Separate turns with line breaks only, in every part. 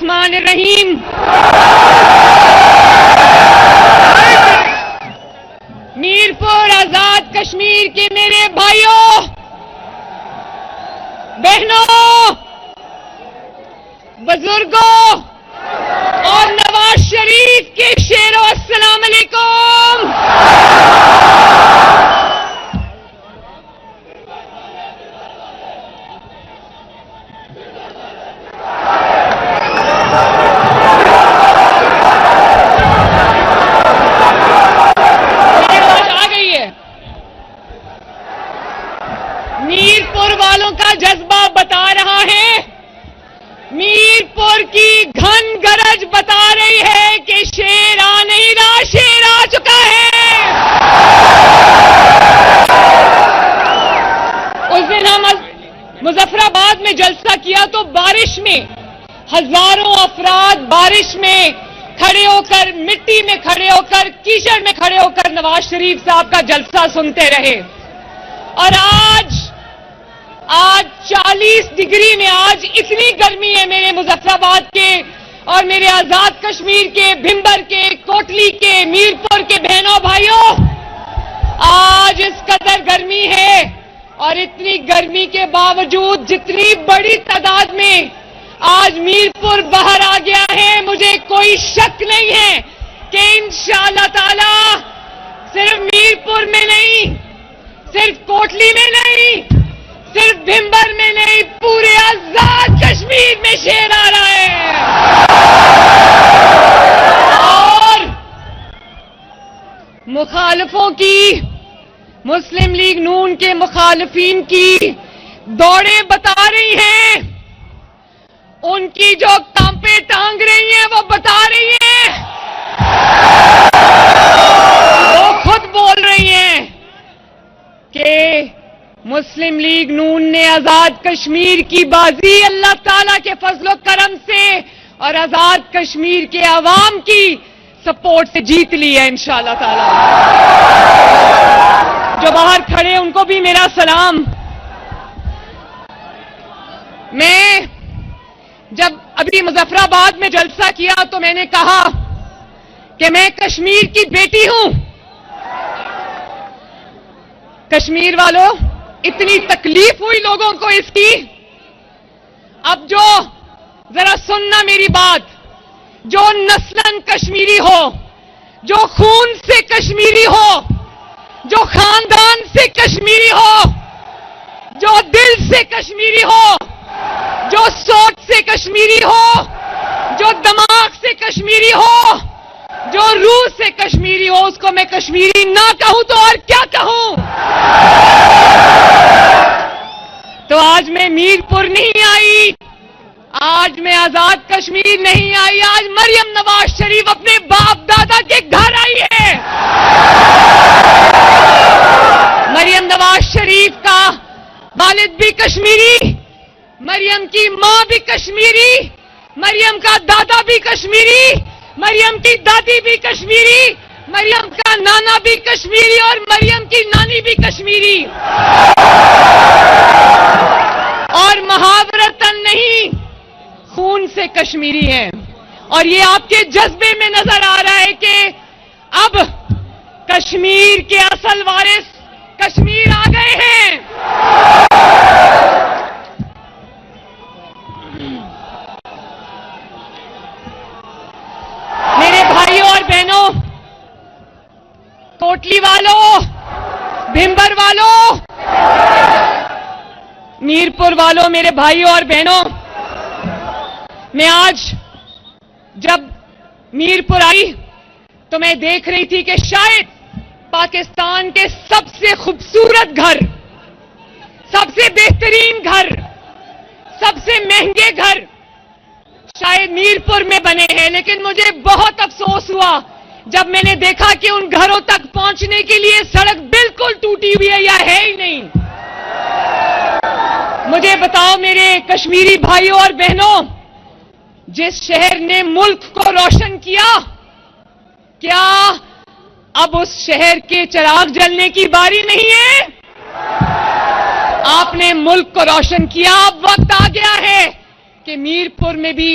الرحمن الرحیم. میرپور آزاد کشمیر کے میرے بھائیوں بہنوں بزرگوں اور نواز شریف کے شیروں السلام علیکم. میرپور والوں کا جذبہ بتا رہا ہے، میرپور کی گھن گرج بتا رہی ہے کہ شیر آ نہیں رہا، شیر آ چکا ہے. اس دن ہم مظفر آباد میں جلسہ کیا تو بارش میں ہزاروں افراد بارش میں کھڑے ہو کر، مٹی میں کھڑے ہو کر، کیچڑ میں کھڑے ہو کر نواز شریف صاحب کا جلسہ سنتے رہے. اور آج 40 ڈگری میں آج اتنی گرمی ہے میرے مظفر آباد کے اور میرے آزاد کشمیر کے، بھمبر کے، کوٹلی کے، میرپور کے بہنوں بھائیوں، آج اس قدر گرمی ہے. اور اتنی گرمی کے باوجود جتنی بڑی تعداد میں آج میرپور باہر آ گیا ہے، مجھے کوئی شک نہیں ہے کہ انشاءاللہ تعالی صرف میرپور میں نہیں، صرف کوٹلی میں نہیں، صرف بھمبر میں نہیں، پورے آزاد کشمیر میں شیر آ رہا ہے. اور مخالفوں کی، مسلم لیگ نون کے مخالفین کی دوڑیں بتا رہی ہیں، ان کی جو ٹانپیں ٹانگ رہی ہیں وہ بتا رہی ہیں، وہ خود بول رہی ہیں کہ مسلم لیگ نون نے آزاد کشمیر کی بازی اللہ تعالیٰ کے فضل و کرم سے اور آزاد کشمیر کے عوام کی سپورٹ سے جیت لی ہے انشاءاللہ تعالیٰ. جو باہر کھڑے ان کو بھی میرا سلام. میں جب ابھی مظفر آباد میں جلسہ کیا تو میں نے کہا کہ میں کشمیر کی بیٹی ہوں. کشمیر والوں، اتنی تکلیف ہوئی لوگوں کو اس کی. اب جو ذرا سننا میری بات، جو نسلاً کشمیری ہو، جو خون سے کشمیری ہو، جو خاندان سے کشمیری ہو، جو دل سے کشمیری ہو، جو سوچ سے کشمیری ہو، جو دماغ سے کشمیری ہو، جو روح سے کشمیری ہو، اس کو میں کشمیری نہ کہوں تو اور کیا کہوں. تو آج میں میرپور نہیں آئی، آج میں آزاد کشمیر نہیں آئی، آج مریم نواز شریف اپنے باپ دادا کے گھر آئی ہے. مریم نواز شریف کا والد بھی کشمیری، مریم کی ماں بھی کشمیری، مریم کا دادا بھی کشمیری، مریم کی دادی بھی کشمیری، مریم کا نانا بھی کشمیری اور مریم کی نانی بھی کشمیری. اور محاورتاً نہیں، خون سے کشمیری ہیں. اور یہ آپ کے جذبے میں نظر آ رہا ہے کہ اب کشمیر کے اصل وارث کشمیر آ گئے ہیں. میرے بھائیوں اور بہنوں، کوٹلی والوں، بھمبر والوں، میرپور والوں، میرے بھائیوں اور بہنوں، میں آج جب میرپور آئی تو میں دیکھ رہی تھی کہ شاید پاکستان کے سب سے خوبصورت گھر، سب سے بہترین گھر، سب سے مہنگے گھر شاید میرپور میں بنے ہیں. لیکن مجھے بہت افسوس ہوا جب میں نے دیکھا کہ ان گھروں تک پہنچنے کے لیے سڑک بالکل ٹوٹی ہوئی ہے یا ہے ہی نہیں. مجھے بتاؤ میرے کشمیری بھائیوں اور بہنوں، جس شہر نے ملک کو روشن کیا، کیا اب اس شہر کے چراغ جلنے کی باری نہیں ہے؟ آپ نے ملک کو روشن کیا، اب وقت آ گیا ہے کہ میرپور میں بھی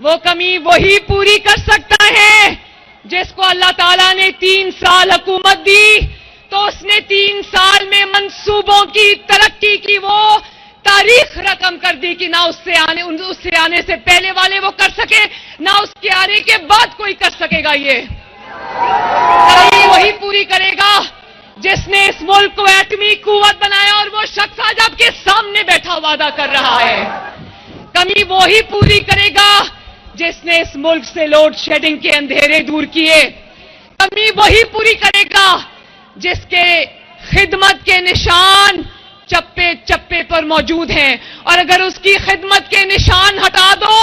وہ کمی وہی پوری کر سکتا ہے جس کو اللہ تعالیٰ نے 3 سال حکومت دی تو اس نے 3 سال میں منصوبوں کی ترقی کی وہ تاریخ رقم کر دی کہ نہ اس سے آنے سے پہلے والے وہ کر سکے، نہ اس کے آنے کے بعد کوئی کر سکے گا. یہ کمی وہی پوری کرے گا جس نے اس ملک کو ایٹمی قوت بنایا اور وہ شخص آج آپ کے سامنے بیٹھا وعدہ کر رہا ہے. کمی وہی پوری کرے گا جس نے اس ملک سے لوڈ شیڈنگ کے اندھیرے دور کیے. کمی وہی پوری کرے گا جس کے خدمت کے نشان چپے چپے پر موجود ہیں، اور اگر اس کی خدمت کے نشان ہٹا دو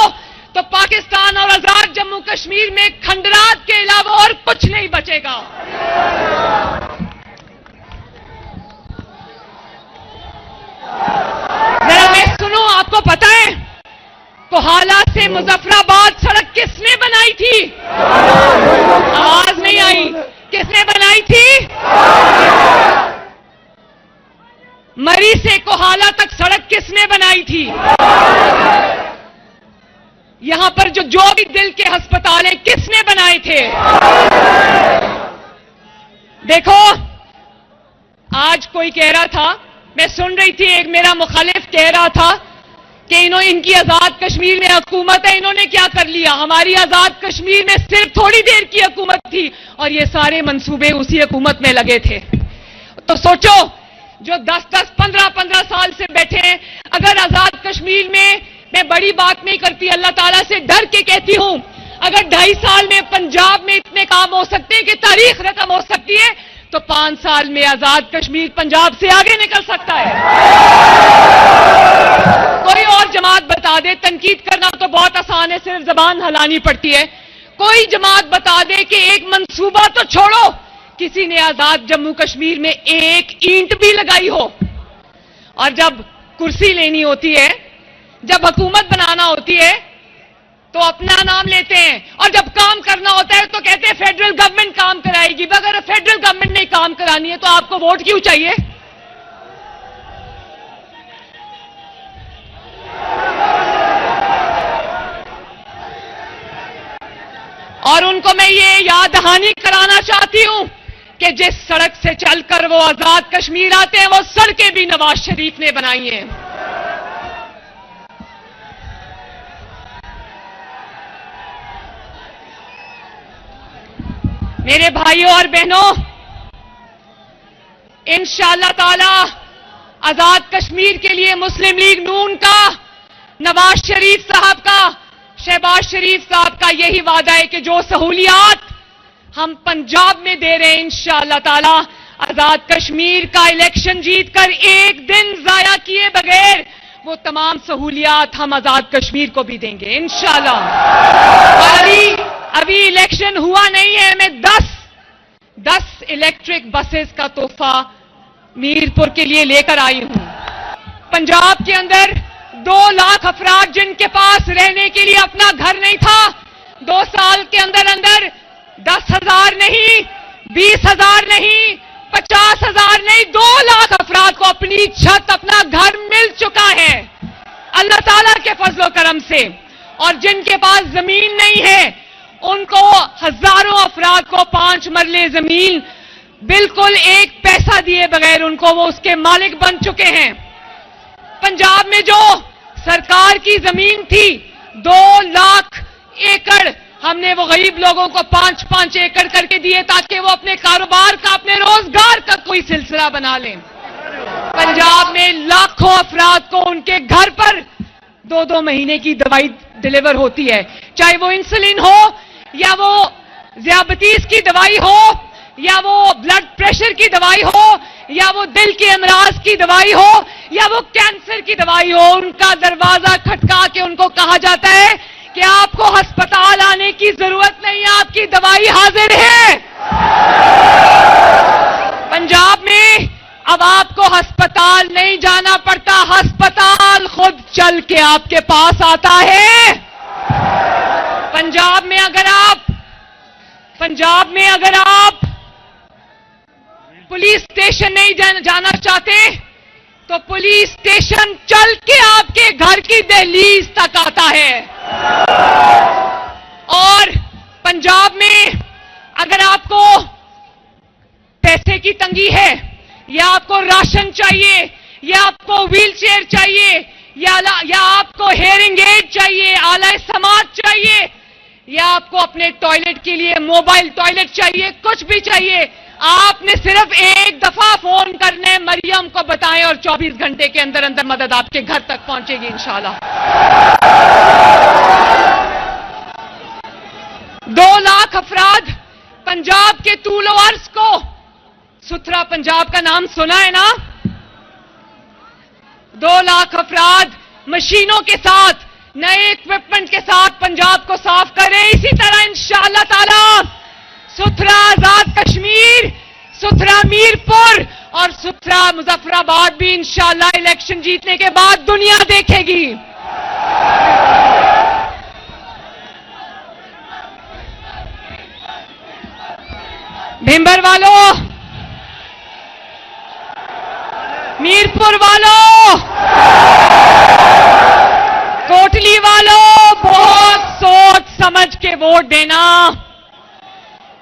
تو پاکستان اور آزاد جموں کشمیر میں کھنڈرات کے علاوہ اور کچھ نہیں بچے گا. ذرا میں سنوں، آپ کو پتہ ہے کوہالہ سے مظفر آباد سڑک کس نے بنائی تھی؟ آواز نہیں آئی. کس نے بنائی تھی؟ مری سے کوہالہ تک سڑک کس نے بنائی تھی؟ یہاں پر جو بھی دل کے ہسپتال ہیں کس نے بنائے تھے؟ دیکھو، آج کوئی کہہ رہا تھا، میں سن رہی تھی، ایک میرا مخالف کہہ رہا تھا کہ ان کی آزاد کشمیر میں حکومت ہے، انہوں نے کیا کر لیا؟ ہماری آزاد کشمیر میں صرف تھوڑی دیر کی حکومت تھی اور یہ سارے منصوبے اسی حکومت میں لگے تھے. تو سوچو، جو 10-10, 15-15 سال سے بیٹھے ہیں، اگر آزاد کشمیر میں بڑی بات نہیں کرتی، اللہ تعالیٰ سے ڈر کے کہتی ہوں، اگر 2.5 سال میں پنجاب میں اتنے کام ہو سکتے ہیں کہ تاریخ رقم ہو سکتی ہے، تو 5 سال میں آزاد کشمیر پنجاب سے آگے نکل سکتا ہے. کوئی اور جماعت بتا دے، تنقید کرنا تو بہت آسان ہے، صرف زبان ہلانی پڑتی ہے. کوئی جماعت بتا دے کہ ایک منصوبہ تو چھوڑو، کسی نے آزاد جموں کشمیر میں ایک اینٹ بھی لگائی ہو. اور جب کرسی لینی ہوتی ہے، جب حکومت بنانا ہوتی ہے تو اپنا نام لیتے ہیں، اور جب کام کرنا ہوتا ہے تو کہتے ہیں فیڈرل گورنمنٹ کام کرائے گی. اگر فیڈرل گورنمنٹ نے کام کرانی ہے تو آپ کو ووٹ کیوں چاہیے؟ اور ان کو میں یہ یاد دہانی کرانا چاہتی ہوں کہ جس سڑک سے چل کر وہ آزاد کشمیر آتے ہیں، وہ سڑکیں بھی نواز شریف نے بنائی ہیں. میرے بھائیوں اور بہنوں، انشاءاللہ تعالی آزاد کشمیر کے لیے مسلم لیگ نون کا، نواز شریف صاحب کا، شہباز شریف صاحب کا یہی وعدہ ہے کہ جو سہولیات ہم پنجاب میں دے رہے ہیں، انشاءاللہ تعالی آزاد کشمیر کا الیکشن جیت کر ایک دن ضائع کیے بغیر وہ تمام سہولیات ہم آزاد کشمیر کو بھی دیں گے انشاءاللہ. ابھی الیکشن ہوا نہیں ہے، میں 10 الیکٹرک بسز کا تحفہ میرپور کے لیے لے کر آئی ہوں. پنجاب کے اندر 2 لاکھ افراد جن کے پاس رہنے کے لیے اپنا گھر نہیں تھا، 2 سال کے اندر 10,000 نہیں، 20,000 نہیں، 50,000 نہیں، 2 لاکھ افراد کو اپنی چھت، اپنا گھر مل چکا ہے اللہ تعالیٰ کے فضل و کرم سے. اور جن کے پاس زمین نہیں ہے ان کو ہزاروں افراد کو 5 مرلے زمین بالکل 1 پیسہ دیے بغیر ان کو وہ اس کے مالک بن چکے ہیں. پنجاب میں جو سرکار کی زمین تھی 2 لاکھ ایکڑ، ہم نے وہ غریب لوگوں کو 5-5 ایکڑ کر کے دیے تاکہ وہ اپنے کاروبار کا، اپنے روزگار کا کوئی سلسلہ بنا لیں. پنجاب میں لاکھوں افراد کو ان کے گھر پر 2 مہینے کی دوائی ڈیلیور ہوتی ہے، چاہے وہ انسولین ہو یا وہ ذیابیطس کی دوائی ہو یا وہ بلڈ پریشر کی دوائی ہو یا وہ دل کے امراض کی دوائی ہو یا وہ کینسر کی دوائی ہو. ان کا دروازہ کھٹکا کے ان کو کہا جاتا ہے کہ آپ کو ہسپتال آنے کی ضرورت نہیں، آپ کی دوائی حاضر ہے. پنجاب میں اب آپ کو ہسپتال نہیں جانا پڑتا، ہسپتال خود چل کے آپ کے پاس آتا ہے. پنجاب میں اگر آپ پولیس اسٹیشن نہیں جانا چاہتے تو پولیس اسٹیشن چل کے آپ کے گھر کی دہلیز تک آتا ہے. اور پنجاب میں اگر آپ کو پیسے کی تنگی ہے، یا آپ کو راشن چاہیے، یا آپ کو ویل چیئر چاہیے، یا آپ کو ہیئرنگ ایڈ چاہیے، آلہ سماعت چاہیے، یا آپ کو اپنے ٹوائلٹ کے لیے موبائل ٹوائلٹ چاہیے، کچھ بھی چاہیے، آپ نے صرف ایک دفعہ فون کرنا ہے، مریم کو بتائیں، اور 24 گھنٹے کے اندر اندر مدد آپ کے گھر تک پہنچے گی انشاءاللہ۔ 2 لاکھ افراد پنجاب کے طول و عرض کو، ستھرا پنجاب کا نام سنا ہے نا؟ 2 لاکھ افراد مشینوں کے ساتھ، نئے اکوپمنٹ کے ساتھ پنجاب کو صاف کریں۔ اسی طرح انشاءاللہ تعالی ستھرا آزاد کشمیر، ستھرا میرپور اور ستھرا مظفر آباد بھی انشاءاللہ الیکشن جیتنے کے بعد دنیا دیکھے گی۔ بھمبر والوں، میرپور والوں، کوٹلی والوں، بہت سوچ سمجھ کے ووٹ دینا،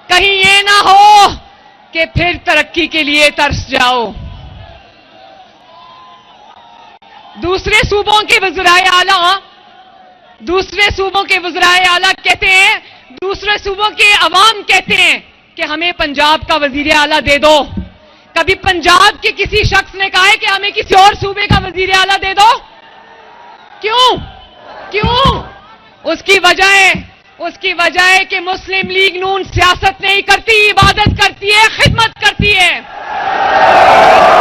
کہیں یہ نہ ہو کہ پھر ترقی کے لیے ترس جاؤ۔ دوسرے صوبوں کے وزرائے اعلیٰ کہتے ہیں، دوسرے صوبوں کے عوام کہتے ہیں کہ ہمیں پنجاب کا وزیر اعلیٰ دے دو۔ کبھی پنجاب کے کسی شخص نے کہا ہے کہ ہمیں کسی اور صوبے کا وزیر اعلیٰ دے دو؟ کیوں؟ اس کی وجہ ہے کہ مسلم لیگ نون سیاست نہیں کرتی، عبادت کرتی ہے، خدمت کرتی ہے،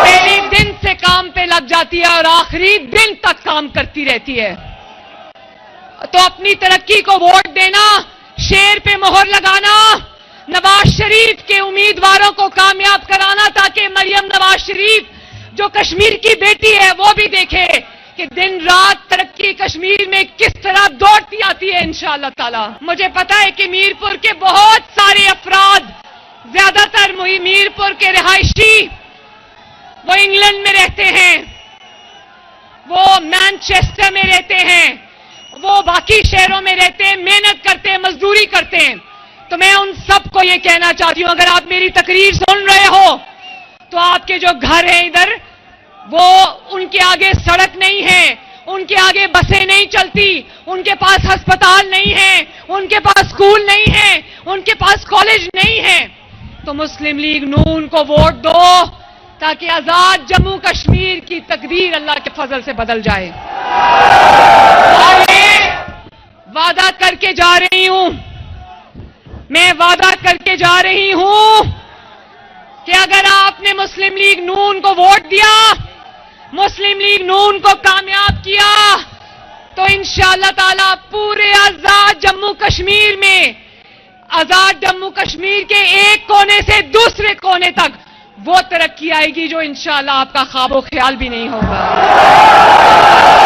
پہلے دن سے کام پہ لگ جاتی ہے اور آخری دن تک کام کرتی رہتی ہے۔ تو اپنی ترقی کو ووٹ دینا، شیر پہ مہر لگانا، نواز شریف کے امیدواروں کو کامیاب کرانا، تاکہ مریم نواز شریف جو کشمیر کی بیٹی ہے وہ بھی دیکھے کہ دن رات ترقی کشمیر میں کس طرح دوڑتی آتی ہے انشاءاللہ تعالی۔ مجھے پتا ہے کہ میرپور کے بہت سارے افراد، زیادہ تر میرپور کے رہائشی، وہ انگلینڈ میں رہتے ہیں، وہ مانچسٹر میں رہتے ہیں، وہ باقی شہروں میں رہتے ہیں، محنت کرتے ہیں، مزدوری کرتے ہیں۔ تو میں ان سب کو یہ کہنا چاہتی ہوں، اگر آپ میری تقریر سن رہے ہو تو آپ کے جو گھر ہیں ادھر، وہ ان کے آگے سڑک نہیں ہے، ان کے آگے بسیں نہیں چلتی، ان کے پاس ہسپتال نہیں ہے، ان کے پاس اسکول نہیں ہے، ان کے پاس کالج نہیں ہے، تو مسلم لیگ نون کو ووٹ دو تاکہ آزاد جموں کشمیر کی تقدیر اللہ کے فضل سے بدل جائے۔ وعدہ کر کے جا رہی ہوں، میں وعدہ کر کے جا رہی ہوں کہ اگر آپ نے مسلم لیگ نون کو ووٹ دیا، مسلم لیگ نون کو کامیاب کیا، تو انشاءاللہ تعالی پورے آزاد جموں کشمیر میں، آزاد جموں کشمیر کے ایک کونے سے دوسرے کونے تک وہ ترقی آئے گی جو انشاءاللہ آپ کا خواب و خیال بھی نہیں ہوگا۔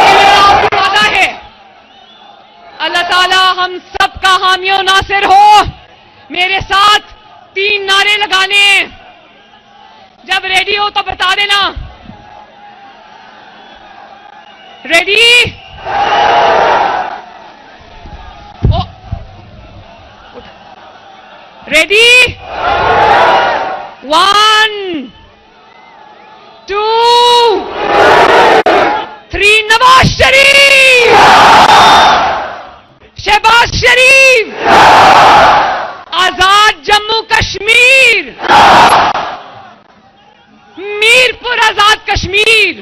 یہ میرا آپ کو وعدہ ہے۔ اللہ تعالی ہم سب کا حامی و ناصر ہو۔ میرے ساتھ 3 نعرے لگانے ہیں، جب ریڈی ہو تو بتا دینا۔ ریڈی؟ ریڈی؟ 1 2 3 نواز شریف، شہباز شریف، آزاد جموں کشمیر، میرپور آزاد کشمیر۔